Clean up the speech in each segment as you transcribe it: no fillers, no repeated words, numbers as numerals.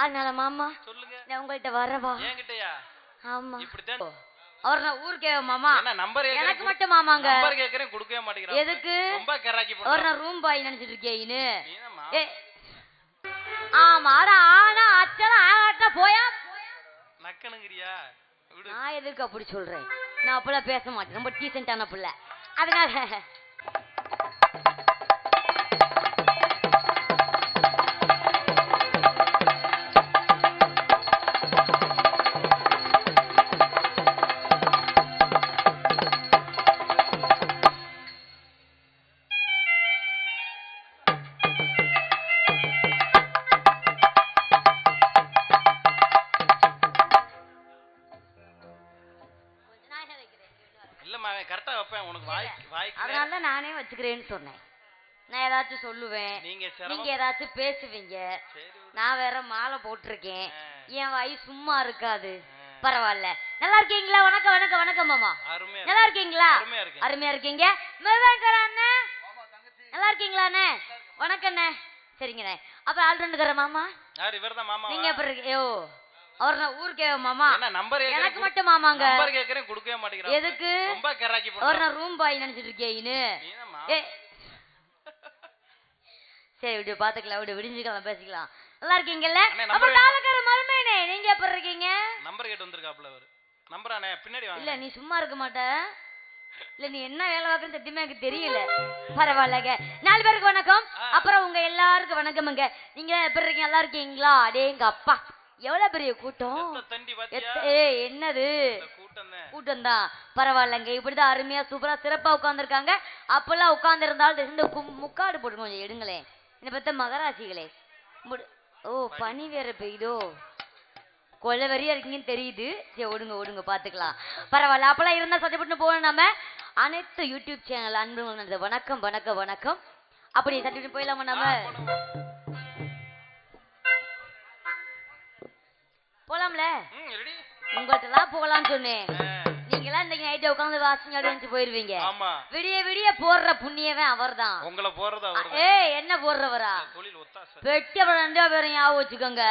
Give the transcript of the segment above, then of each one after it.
அதனால மாமா சொல்லுங்க. நான் உங்கள்கிட்ட வரவா? என்கிட்டயா? ஆமா. இப்படிதான் அவர் நான் ஊருக்கு மாமா. என்ன நம்பர் கேக்குறேன். எனக்கு மட்டும் மாமாங்க. நம்பர் கேக்குறேன் கொடுக்கவே மாட்டேங்கறான். எதுக்கு? ரொம்ப கராக்கி போற. அவர் நான் ரூம் பாய் நினைச்சிட்டு இருக்கேன்னு. நீனமா? ஆமா அட ஆனா அச்சல ஆட்ட போயா நக்கனுங்கறியா? விடு. நான் எதுக்கு அப்படி சொல்றேன்? நான் அப்பள பேச மாட்டேன். ரொம்ப டீசன்ட்டான புள்ள. அதனால அதனால நானே வச்சுக்கிறேன்னு சொன்னேன். நான் ஏதாச்சும் சொல்லுவேன், நீங்க ஏதாச்சும் பேசுவீங்க. நான் வேற மாலை போட்டிருக்கேன், என் வாய் சும்மா இருக்காது. பரவாயில்ல. நல்லா இருக்கீங்களா? வணக்கம் வணக்கம் வணக்கம் மாமா. நல்லா இருக்கீங்களா? அருமையா இருக்கீங்க. நல்லா இருக்கீங்களா அண்ணே? வணக்கம் அண்ணே. சரிங்கண்ணே. அப்புறம் ஆள் ரெண்டுக்கார மாமா நீங்க எப்படி இருக்கீங்க? அவர் நான் ஊருக்கு மாமா. எனக்கு மட்டும் மாமாங்க. நம்பர் கேக்குறேன் கொடுக்கவே மாட்டேங்கறான். எதுக்கு? ரொம்ப கராக்கி போற. அவர் நான் ரூம் பாய் நினைச்சிட்டு இருக்கேன்னு. சரி விடு பாத்துக்கலாம். விடு விடிஞ்சுக்கலாம் பேசிக்கலாம். நல்லா இருக்கீங்கல்ல? அப்புறம் தாலக்கார மருமேனே நீங்க எப்படி இருக்கீங்க? நம்பர் கேட்டு வந்திருக்காப்ல அவர். நம்பரானே பின்னாடி வாங்க. இல்ல நீ சும்மா இருக்க மாட்ட. இல்ல நீ என்ன வேலை பார்க்கறன்னு சத்தியமா எனக்கு தெரியல. பரவாயில்லங்க. 4 பேருக்கு வணக்கம். அப்புறம் உங்க எல்லாருக்கும் வணக்கம்ங்க. நீங்க எப்படி இருக்கீங்க? நல்லா இருக்கீங்களா? அடேங்க அப்பா எவ்வளவு பெரிய கூட்டம். என்னது கூட்டம் தான். பரவாயில்லங்க. இப்படிதான் அருமையா சூப்பரா சிறப்பா உட்கார்ந்துருக்காங்க. அப்பெல்லாம் உட்கார்ந்து இருந்தாலும் இந்த முக்காடு போட்டு கொஞ்சம் எடுங்களேன். என்ன பத்த மகராசிகளே. ஓ பனி வேற பெய்தோ. கொலை வரியா இருக்கீங்கன்னு தெரியுது. சரி ஓடுங்க ஓடுங்க பாத்துக்கலாம். பரவாயில்ல. அப்பெல்லாம் இருந்தா சட்டப்பட்டு போகணும். நம்ம அனைத்து யூடியூப் சேனல் அன்பு வணக்கம் வணக்கம் வணக்கம். அப்படி சட்டப்பட்டு போயிடலாமா? நம்ம போலாம்ல? உங்கள்கிட்ட போகலான்னு சொன்னேன். நீங்களாம் இன்னைக்கு நைட்டை உட்காந்து வாசிங்க அடிச்சு போயிருவீங்க. விடிய விடிய போடுற புண்ணியவன் அவர் தான். உங்களை போடுறதா? என்ன போடுறவரா? பெட்டி அப்புறம் 2 பேரும் ஞாபகம் வச்சுக்கோங்க.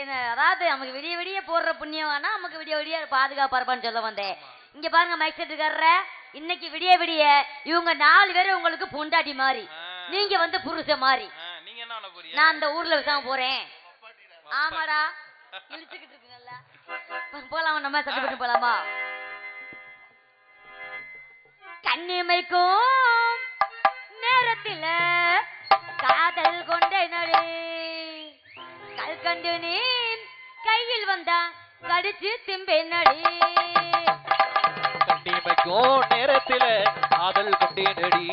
என்ன அதாவது நமக்கு விடிய விடிய போடுற புண்ணியவானா நமக்கு விடிய விடிய பாதுகாப்பா இருப்பான்னு சொல்ல வந்தேன். இங்க பாருங்க மைக் செட் இருக்கார. இன்னைக்கு விடிய விடிய இவங்க 4 பேரும் உங்களுக்கு பொண்டாட்டி மாதிரி, நீங்க வந்து புருஷ மாதிரி. நான் அந்த ஊர்ல விசாம போறேன். ஆமாடா இழுச்சுக்கிட்டு இருக்கு. நல்லா போலாமா? நம்ம சட்டப்பட்டு போலாமா? கண்ணிமைக்கும் நேரத்தில் காதல் கொண்ட நடி கல்கண்டு நீ கையில் வந்தா கடிச்சு திம்பே நடி. கண்ணிமைக்கும் நேரத்தில் காதல் கொண்டே நடி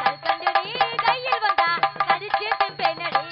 கல்கண்டு நீ கையில் வந்தா கடிச்சு திம்பே நடி.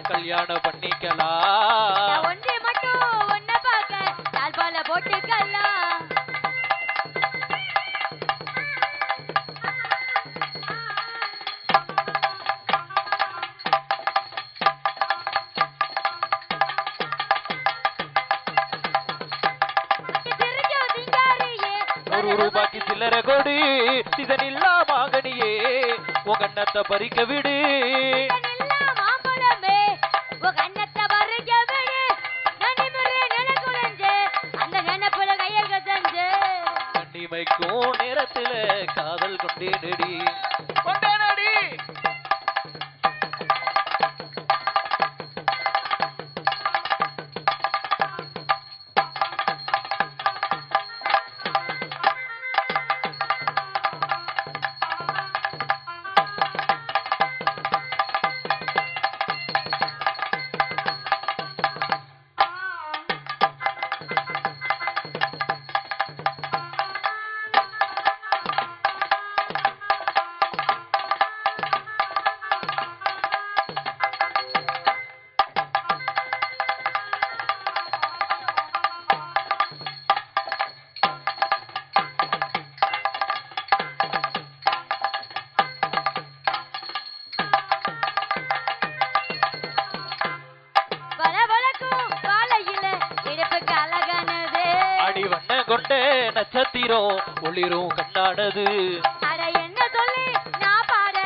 கல்யாணம் பண்ணிக்கலாம். ஒன்றே மட்டும் ஒன்ன பார்க்க தால் போல போட்டுக்கலாம். ரூபாய்க்கு சில்லறை கொடி இதனில்லா மாங்கனியே உன் கண்ணத்தை பறிக்க விடு. கண்ணிமைக்கும் நேரத்துல காதல் கொண்டே நடி கொண்டே நடி. கொண்ட நட்சத்திரம் ஒளிரும் கண்ணானது. அட என்ன சொல்லி நான் பாட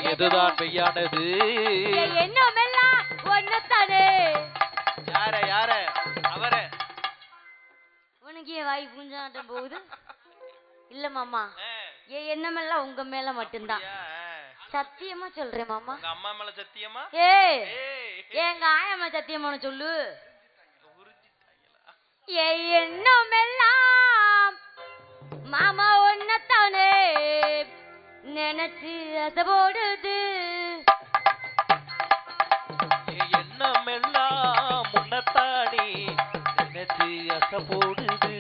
எதுதான் மெய்யானது? என்னமெல்லாம் ஒன்னத்தானே. யார யார அவர உனக்கு ஏன் வாய் பூஞ்சாட்டம் போகுது? இல்ல மாமா, என் எண்ணமெல்லாம் உங்க மேல மட்டும்தான். சத்தியமா சொல்றேன் மாமா. உங்க அம்மா மேல சத்தியமா? ஏய் எங்க ஆயம்மா சத்தியமான சொல்லு. என் எண்ணமெல்லாம் மாமா ஒன்னத்தானே நினைச்சு அசை போடுது. எண்ணம் எல்லாம் முன்னத்தானே நினைச்சு அசை போடுது.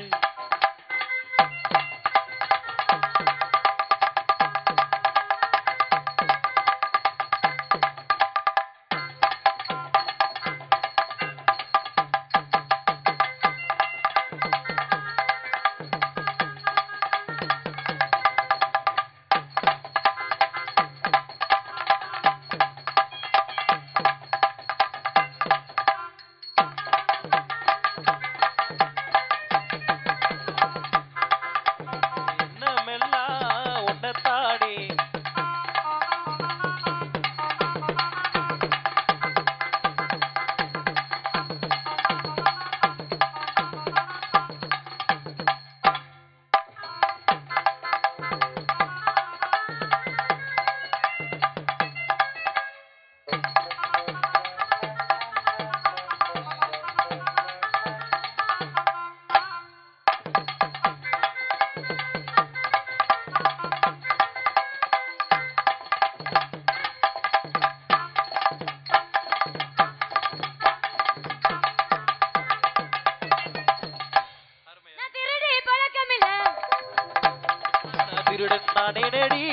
திருடன் நானே நடி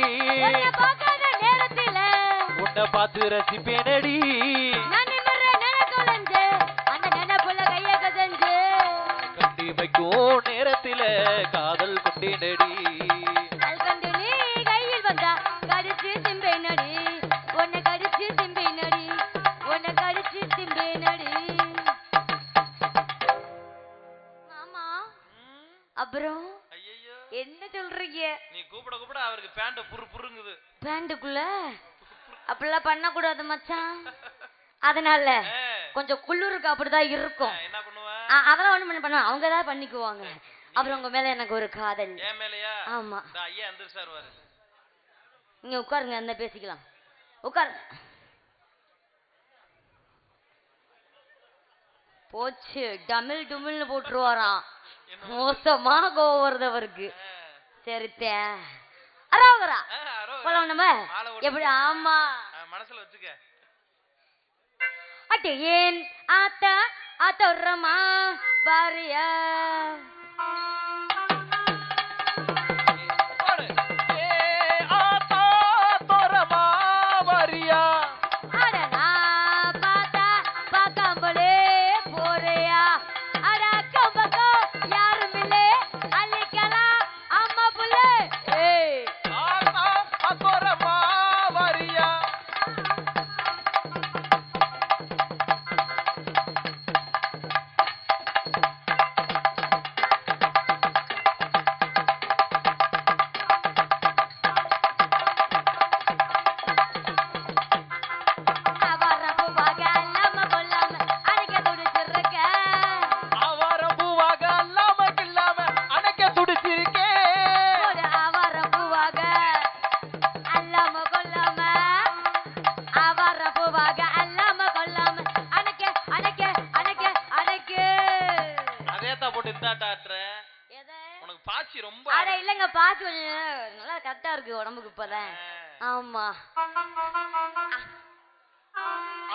உன்னை பார்த்து ரசிப்பேனடி. கண்டி வைக்கும் நேரத்தில காதல் கொண்டேனடி. கையில் வந்தா கடிச்சு திம்பேனடி, உன்னை கடிச்சு திம்பேனடி, உன்னை கடிச்சு திம்பேனடி. மாமா அப்புறம் என்ன சொல்றீங்க? நீ கூப்பிட கூப்பிட அவருக்கு பேண்ட் புரு புருங்குது. பேண்டுக்குள்ள அப்படிலாம் பண்ண கூடாது மச்சான். அதனால கொஞ்சம் குளிருக்கு அப்படிதான் இருக்கும். என்ன பண்ணுவா? அதெல்லாம் ஒண்ணும் பண்ண அவங்க தான் பண்ணிக்குவாங்க. அப்புறம் உங்க மேல எனக்கு ஒரு காதல். ஏன் மேலயா? ஆமா. ஐயா எந்திரிச்சாரு வாரு. நீங்க உட்காருங்க, அந்த பேசிக்கலாம். உட்காருங்க. போச்சு, டமில் டுமில்னு போட்டுருவாராம். மோசமா கோவம் வருது அவருக்கு. சரித்தே அரோகரா போலாம் நம்ம. எப்படி? ஆமா, மனசுல வச்சுக்க. அட்டே ஏன் ஆத்தா ஆத்தோரமா பாரியா நல்லா கரெக்டா இருக்கு உடம்புக்கு இப்பதான். ஆமா,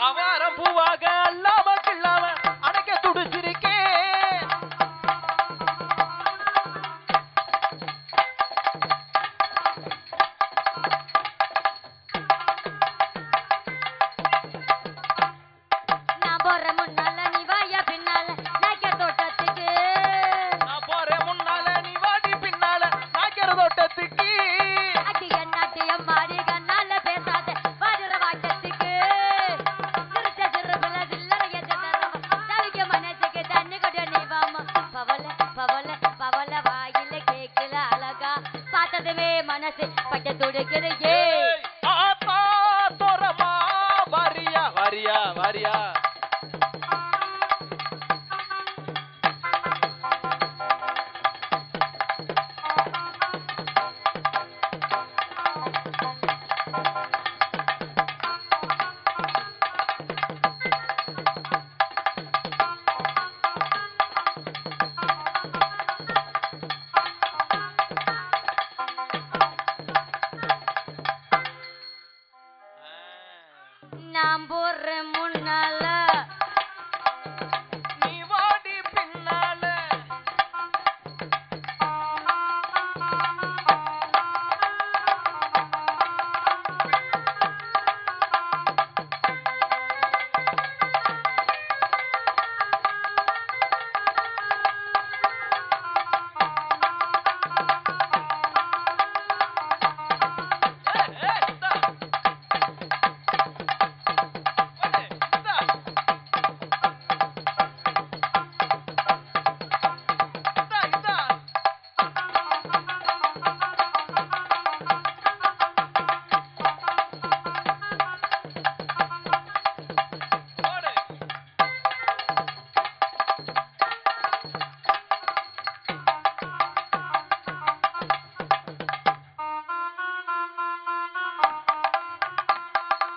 அவாரம் பூவாக அல்லாம கில்லாம அடைக்க துடிச்சிருக்கேன். நான் போற முன்னால நீ வாயா பின்னால நாய்க்க தோட்டத்துக்கு. நான் போறேன் முன்னால நீ வாடி பின்னால நாய்க்கிற தோட்டத்துக்கு. அடிய நாட்டியம் மாடி கண்ணால பேசாத வாடுற வாட்டத்துக்கு. சிரிச்ச சிறுபிள்ள சில்லறைய சில்லற நான் போறேன் முன்னால நீ வாடி பின்னால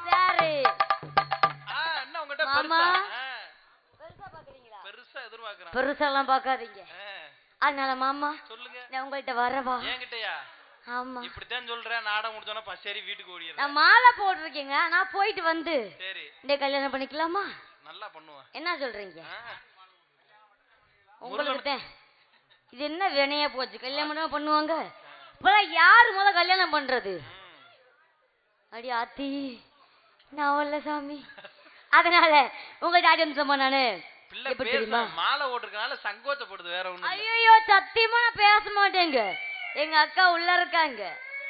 சரி என்ன உங்ககிட்ட மாமா. பெருசா பெருசா பாக்குறீங்களா பெருசா எதிர்பார்க்கறேன் பெருசாலாம் பார்க்காதீங்க அதனால மாமா சொல்லுங்க நான் உங்கள்கிட்ட வரவா என்கிட்டயா ஆமா இப்படித்தான் சொல்றேன் நாடகம் முடிச்சோன்னா சரி வீட்டுக்கு ஓடிடுறேன் நான் மாலை போட்டிருக்கேங்க நான் போயிட்டு வந்து சரி இந்த கல்யாணம் பண்ணிக்கலாமா நல்லா பண்ணுவேன் என்ன சொல்றீங்க ஆ. உங்களுக்கு தான். இது என்ன வினையா போச்சு கல்யாணம் மட்டுமா பண்ணுவாங்க இப்பெல்லாம் யாரு முத கல்யாணம் பண்றது அடி ஆத்தி நான் வரல சாமி அதனால உங்கள்ட்ட ஆடி வந்து நானு பிள்ளை எப்படி பேச தெரியுமா மாலை ஓட்டுறதுனால சங்கோச்சப்படுது வேற ஒண்ணும் இல்ல. ஐயோ சத்தியமா நான் பேச மாட்டேங்க எங்க அக்கா உள்ள இருக்காங்க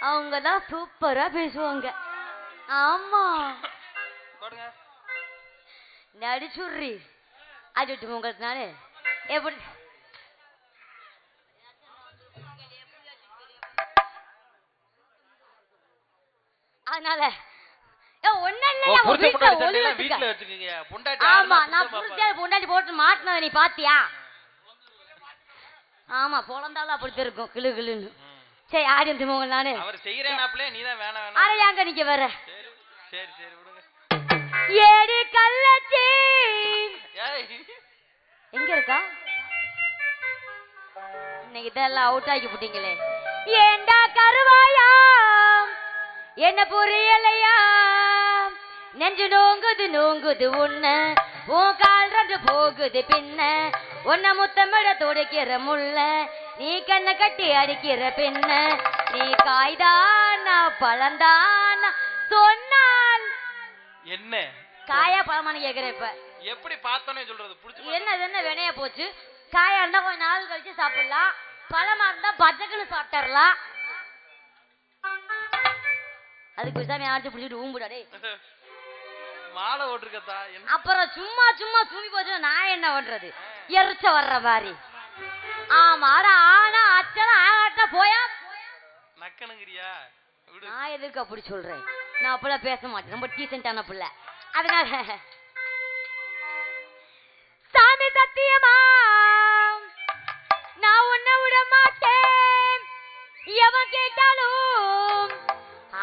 அவங்க தான் சூப்பரா பேசுவாங்க ஆமா போடுங்க நடிச்சுடுறி அடிட்டு உங்களுக்கு நானு எப்படி அதனால ஒன்னும் இல்லையா உங்க புருஷன் வீட்டுல பொண்டாட்டி ஒண்ணு சண்டையெல்லாம் வச்சுக்க. வீட்டுல வச்சுக்கீங்க பொண்டாட்டி ஆமா ஆடுனா நான் புருஷன் புடிச்ச பொண்டாட்டி போட்டு மாட்டினதை நீ பாத்தியா ஆமா பொழந்தாலும் அப்படி இருக்கும் கிளு கிளுன்னு பாப்பான். சரி ஆடி வந்து போங்க நானு அவர் செய்யறேனாப்ல நீதான் வேணாம் வேணாம் அரை ஏங்க நீங்க வர சரி சரி சரி விடுங்க ஏடி கள்ளச்சி ஏய் எங்க இருக்கா இன்னைக்கு இதெல்லாம் அவுட் ஆக்கி போட்டீங்களே ஏண்டா கருவாயா என்ன புரியலையா நெஞ்சு நோங்குது நோங்குது உன்ன உன் கால் ரெண்டு போகுது பின்ன உன்னை முத்தமிட துடைக்கிற முள்ள நீ கண்ணை கட்டி அடிக்கிற பின்ன நீ காய்தானா பழந்தானா சொன்னால் என்ன காயா பழமானு கேக்குறேன் இப்ப எப்படி பார்த்தோன்னே சொல்றது புடிச்சு என்ன இது என்ன வினைய போச்சு காயா இருந்தா கொஞ்ச நாள் கழிச்சு சாப்பிடலாம் பழமா இருந்தா பச்சைக்குன்னு சாப்பிட்டுறலாம் அதுக்கு பேசாம ஆட்டு பிடிச்சிட்டு ஊம்புடாடே மாலை ஓட்டுருக்கத்தா என்ன அப்புறம் சும்மா சும்மா தூங்கி போச்சுன்னா நான் என்ன பண்றது எரிச்ச வர்ற மாதிரி ஆமா அட ஆனா அச்சலாம் ஆட்டா போயா நக்கணுங்கிறியா விடு நான் எதுக்கு அப்படி சொல்றேன் நான் அப்பெல்லாம் பேச மாட்டேன் ரொம்ப டீசென்டான பிள்ளை அதனால சாமி சத்தியமா நான் உன்னை விட மாட்டேன் எவன் கேட்டாலும்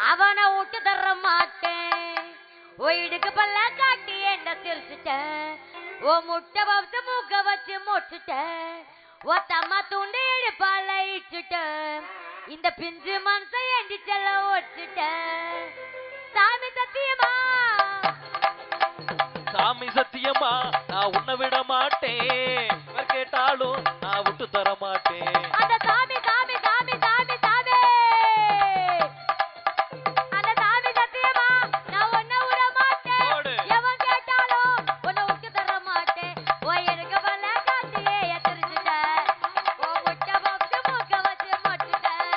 அவனை விட்டு தர மாட்டேன் ஓ இடுக்கு பல்ல காட்டி என்ன சிரிச்சுட்டேன் ஓ முட்டை பப்து மூக்க வச்சு முடிச்சுட்டேன் ஓ தம்மா துண்டு இடுப்பால இச்சுட்டேன் இந்த பிஞ்சு மனசை ஏண்டி செல்ல ஓடிச்சுட்டேன் சாமி சத்தியமா சாமி சத்தியமா நான் உன்னை விட மாட்டேன் இவர் கேட்டாலும் நான் விட்டு தர மாட்டேன் அந்த சாமி சாமி சாமி சாமி சாமி அந்த சாமி சத்தியமா நான் உன்னை விட மாட்டேன் ஓடு. எவன் கேட்டாலும் உன்னை விட்டு தர மாட்டேன் ஓ எனக்கு பல்ல காட்டியே எத்திரிச்சுட்டேன் ஓ முட்டை பப்து மூக்க வச்சு மொட்டுட்டேன்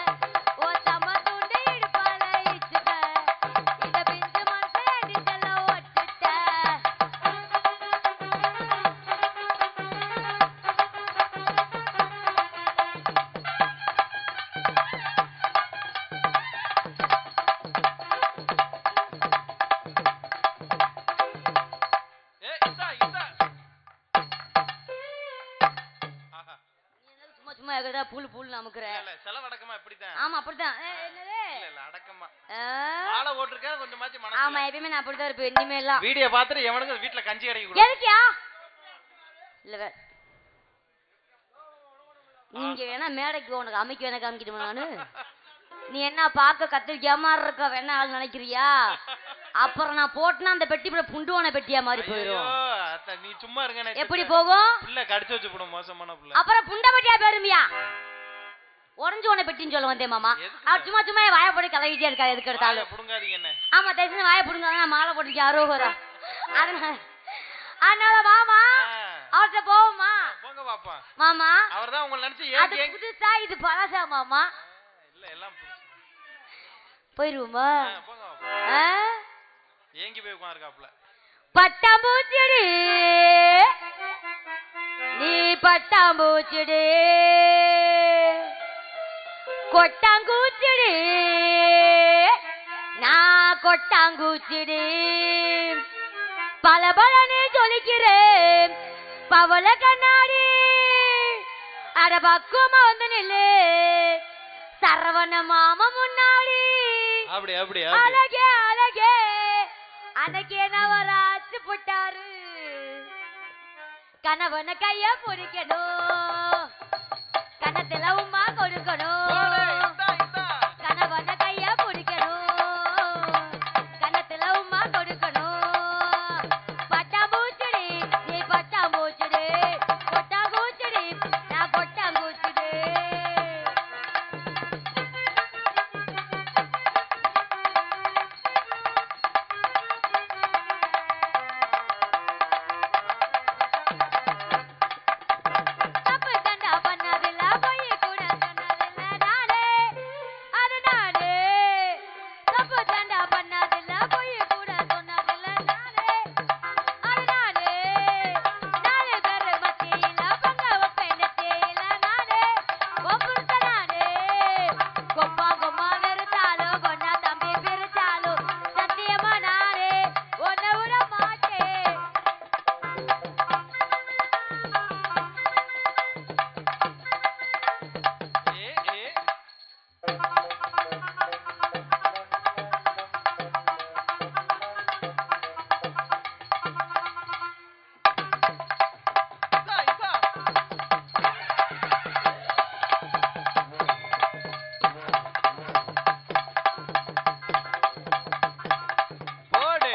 ஓ தம்மா துண்டு இடுப்பால இச்சுட்டேன் இந்த பிஞ்சு மனசை ஏண்டி செல்ல ஓடிச்சுட்டேன் ஏய் இந்தா இந்தா ஆஹா சும்மா சும்மா எங்கடா புல் புல் நமக்குற இல்ல செலவடக்கமா இப்படித்தான் ஆமா அப்படிதான் என்னது இல்ல இல்ல அடக்கமா ஆ, மாலை ஓட்டுருக்க கொஞ்சமாச்சு ஆமா மனசுல எப்பயுமே நான் அப்படிதான் இருப்பேன் இனிமேலாம் வீடியோ பார்த்துட்டு எவனுக்கு வீட்டுல கஞ்சி கிடைக்க கூடாது எதுக்கியா இல்ல நீங்க வேணா மேடைக்கு உனக்கு அமைக்க வேணா காமிக்கிட்டுமா நானு நீ என்ன பார்க்க கத்திரிக்காம இருக்க வேணா ஆள் நினைக்கிறியா அப்புறம் நான் போட்டுனா அந்த பெட்டி கூட புண்டுவான பெட்டியா மாதிரி ஐயோ, போயிடும். அத்தை, நீ சும்மா இருங்க. எப்படி போகும்? புள்ள கடிச்சு வச்சு போடும், மோசமான புள்ள. அப்புறம் புண்டை பெட்டியா போயிருமியா? உடஞ்சு உன பெட்டின்னு சொல்ல வந்தேன் மாமா. அவர் சும்மா சும்மா வாயை போட்டு கலகிட்டே இருக்கா எதுக்கு எடுத்தாலும். புடுங்காதீங்க என்ன. ஆமா தயவுசெய்து வாயை புடுங்க, நான் மாலை போட்டுருக்கேன் அரோகரா. அதனால மாமா அவர்கிட்ட போவோமா? போங்க பாப்பா. மாமா அவர்தான் உங்களை நினைச்சு அது புதுசா இது பழசா மாமா? இல்ல எல்லாம் போயிருவோமா? போங்க பாப்பா. ஏங்கி போய் உட்கார்க்காப்ல. பட்டாம்பூச்சிடி நீ பட்டாம்பூச்சிடி கொட்டாங்கூச்சிடி நான் கொட்டாங்கூச்சிடி பலபலன்னு ஜொலிக்கிறேன் பவள கண்ணாடி அட பக்குவமா வந்து நில்லு சரவண மாமா முன்னாடி. அப்படி அப்படி அழகே அழகே அன்னைக்கே நவராச்சு போட்டாரு கணவன கைய பிடிக்கணும் கணத்துல உமா கொடுக்கணும் கணவன கைய பிடிக்கணும் கணத்துல உமா கொடுக்கணும் பட்டாம்பூச்சிடி நீ பட்டாம்பூச்சிடி கொட்டாங்கூச்சிடி நான் கொட்டாங்கூச்சிடி. தப்பு தண்டா பண்ணதில்ல பொய் கூட சொன்னதில்ல நானே அது நானே தப்பு தண்டா பண்ணதில்ல பொய் கூட சொன்னதில்ல நானே அது நானே நாலு பேரு மத்தியில பங்க வைப்பேன் நெத்தியில நானே ஒப்புருத்த நானே கொப்பா கொம்மா நிறுத்தாலும் கொண்டா தம்பி பிரிச்சாலும் சத்தியமா நானே ஒன்ன விட மாட்டேன். போடு.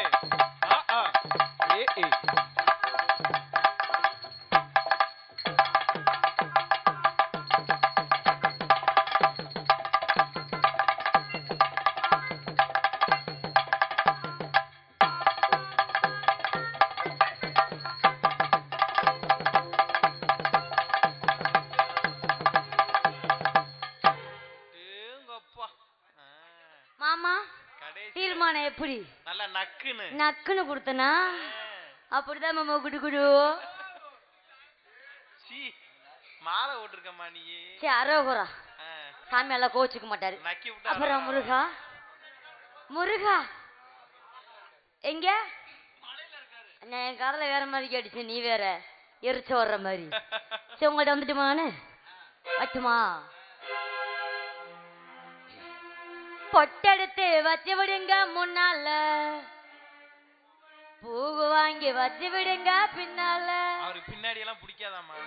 ஏங்கப்பா. மாமா கடைசி தீர்மானம் எப்படி? நல்ல நக்குன்னு. நக்குன்னு கொடுத்தனா அப்படிதான் மாமா குடு குடு. சீ, மாலை ஓட்டிருக்கம்மா நீ. சரி அரோகுரா சாமி எல்லாம் கோச்சுக்க மாட்டாரு. நக்கி விட்டா. அப்புறம் முருகா முருகா எங்க? நான் என் காதல வேற மாதிரி கேட்டுச்சு, நீ வேற எரிச்ச வர்ற மாதிரி. சரி உங்கள்ட்ட வந்துட்டுமான்னு வச்சுமா பொட்டெடுத்து வச்சு விடுங்க முன்னால பூவு வாங்கி வச்சு விடுங்க பின்னால. அவருக்கு பின்னாடி எல்லாம் பிடிக்காதாம்மா.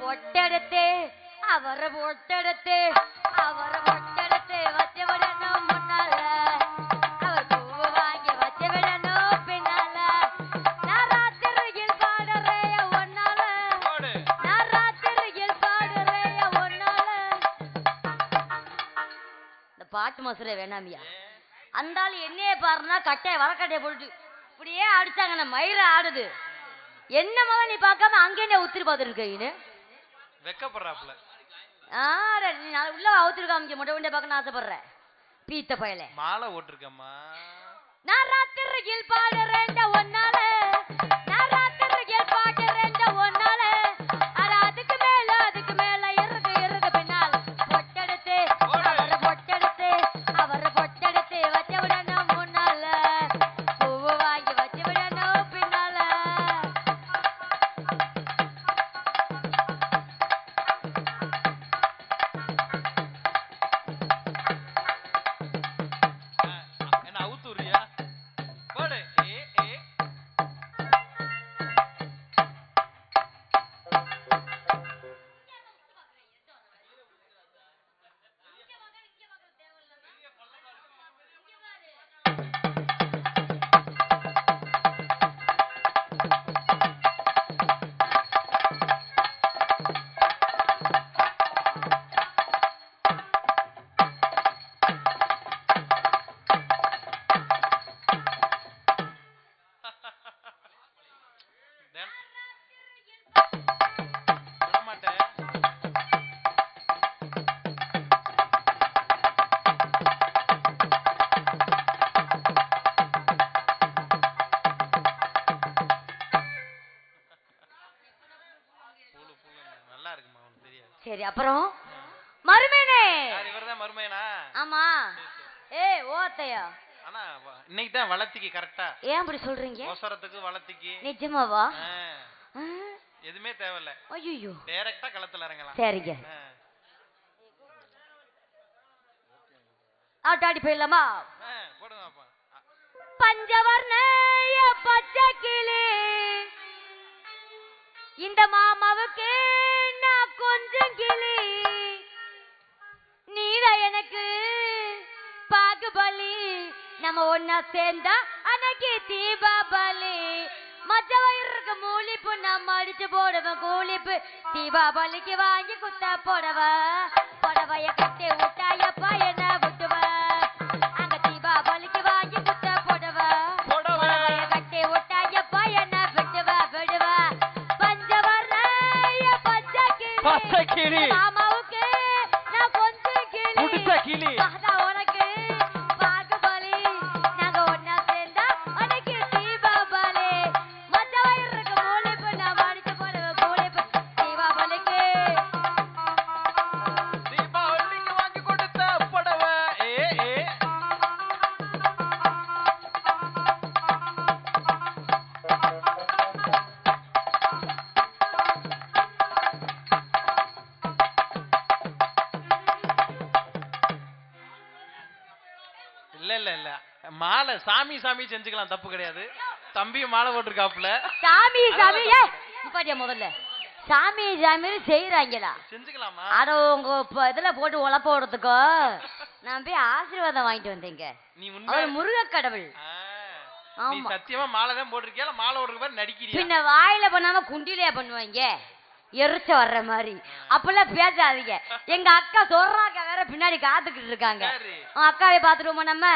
பொட்டெடுத்து அவரை பொட்டெடுத்து அவரை பொட்டெடுத்து வச்சு விடணும் முன்னால அவர் பூவு வாங்கி வச்சு விடணும் பின்னால. நான் ராத்திரியில் பாடுறேன் ஒன்னால போடு. நான் ராத்திரியில் பாடுறேன் ஒன்னால. இந்த பாட்டு மசுரை வேணாமியா. அந்த ஆள் என்னையே பாருன்னா கட்டையை வரக்கட்டையை போட்டு இப்படியே அடிச்சாங்க, நம்ம மயிர ஆடுது. என்ன மகன் நீ பார்க்காம அங்கே என்ன உத்திரி பார்த்துருக்கீன்னு வெக்கப்படுறாப்புல. நீ உள்ள அவுத்திரு காமிக்க முட்டை உண்டை பார்க்கணும்னு ஆசைப்படுறேன் பீத்த பயல. மாலை ஓட்டிருக்கம்மா. நான் ராத்திரியில் பாடுறேன் ஒன்னால நான் ராத்திரியில் பாடுறேன் ஒன்னால அட அதுக்கு மேல இருக்கு இருக்கு பின்னால் பொட்டெடுத்து அவரை பொட்டெடுத்து அவரை பொட்டெடுத்து வச்சு விடணும் முன்னால பூவு வாங்கி வச்சு விடணும் பின்னால. என்ன அவுத்துறியா? போடு. சரி அப்புறம் மருமேனே யார் இவர்தான் மருமையனா? ஆமா. ஏய் ஓத்தையா ஆனா இன்னைக்கு தான் வளர்த்திக்கு கரெக்டா. ஏன் அப்படி சொல்றீங்க? அவசரத்துக்கு வளர்த்திக்கு. நிஜமாவா? எதுவுமே தேவையில்ல. ஐயோ டைரக்டா களத்துல இறங்கலாம். சரிங்க. ஆட்டாடி போயிடலாமா? போடுங்க அப்பா. பஞ்சவர்ணய பச்சை கிளி இந்த மாமாவுக்கு நான் கொஞ்சம் கிளி நீத எனக்கு பாகுபலி நம்ம ஒன்னா சேர்ந்தா அன்னைக்கு தீபாவளி மச்ச வயிறுக்கு மூலிப்பு நம்ம அடிச்சு போடுவேன் கூலிப்பு தீபாவளிக்கு வாங்கி குத்த போடவ புடவைய கட்டி விட்டாயப்பா என்ன விட்டுவ அங்க தீபாவளிக்கு வாங்கி குத்த போடவ புடவைய கட்டி விட்டாயப்பா என்ன விட்டுவ விடுவ பஞ்சவர்ணய பச்சை கிளி மாமாவுக்கு நான் கொஞ்சம் கிளி அதான் உனக்கு பாகுபலி நாங்க ஒன்னா சேர்ந்தா அன்னைக்கு தீபாவளி மச்ச வயிறுக்கு மூலிப்பு நம்ம அடிச்சு போடுவேன் கூலிப்பு தீபாவளிக்கு வாங்கி கொடுத்த புடவை இல்ல மாலை சாமி செஞ்சுக்கலாம், தப்பு கிடையாது. தம்பியும் மாலை போட்டிருக்காப்புல. சாமி நிப்பாட்டியா முதல்ல சாமி செய்யறாங்களா செஞ்சுக்கலாமா? அட உங்க இதுல போட்டு உழப்ப விடுறதுக்கோ நான் போய் ஆசீர்வாதம் வாங்கிட்டு வந்தேங்க. நீ அவர் முருக கடவுள். நீ சத்தியமா மாலை தான் போட்டிருக்கியா? மாலை போடுற மாதிரி நடிக்கிறியா? பின்ன வாயில பண்ணாம குண்டிலையா பண்ணுவாங்க எரிச்ச வர்ற மாதிரி அப்பெல்லாம் பேசாதீங்க. எங்க அக்கா சொல்றாக்கா வேற பின்னாடி காத்துக்கிட்டு இருக்காங்க. அக்காவை பாத்துருவோமா நம்ம?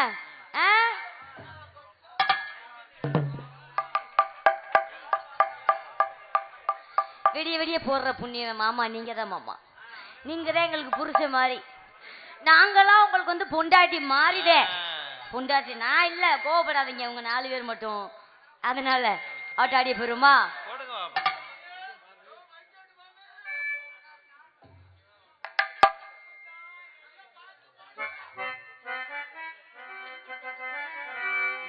விடிய விடிய போடுற புண்ணிய மாமா நீங்க தான் மாமா. நீங்க தான் எங்களுக்கு புருஷ மாதிரி. நாங்களாம் உங்களுக்கு வந்து பொண்டாட்டி மாறிடேன். பொண்டாட்டி நான் இல்ல, கோவப்படாதீங்க உங்க 4 பேர் மட்டும். அதனால ஆட்டாடி போயிருமா?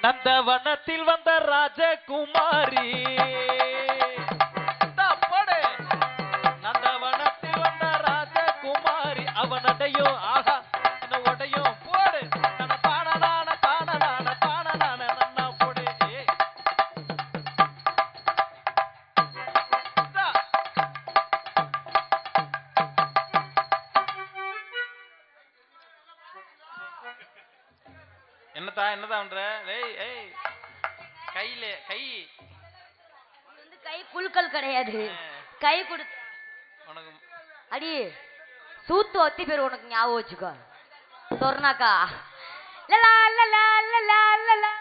நந்தவனத்தில் வந்த ராஜகுமாரி நந்தவனத்தில் வந்த ராஜகுமாரி அவனடையோ ஆகா உடையோ போடு தான நன்னா போடு. என்னதான் பண்ற? கை குலுக்கல் கிடையாது. கை கொடு உனக்கு அடி சூத்து ஒத்தி பேர் உனக்கு ஞாபகம் வச்சுக்கோ. சொர்ணாக்கா லலா லலா லலா லலா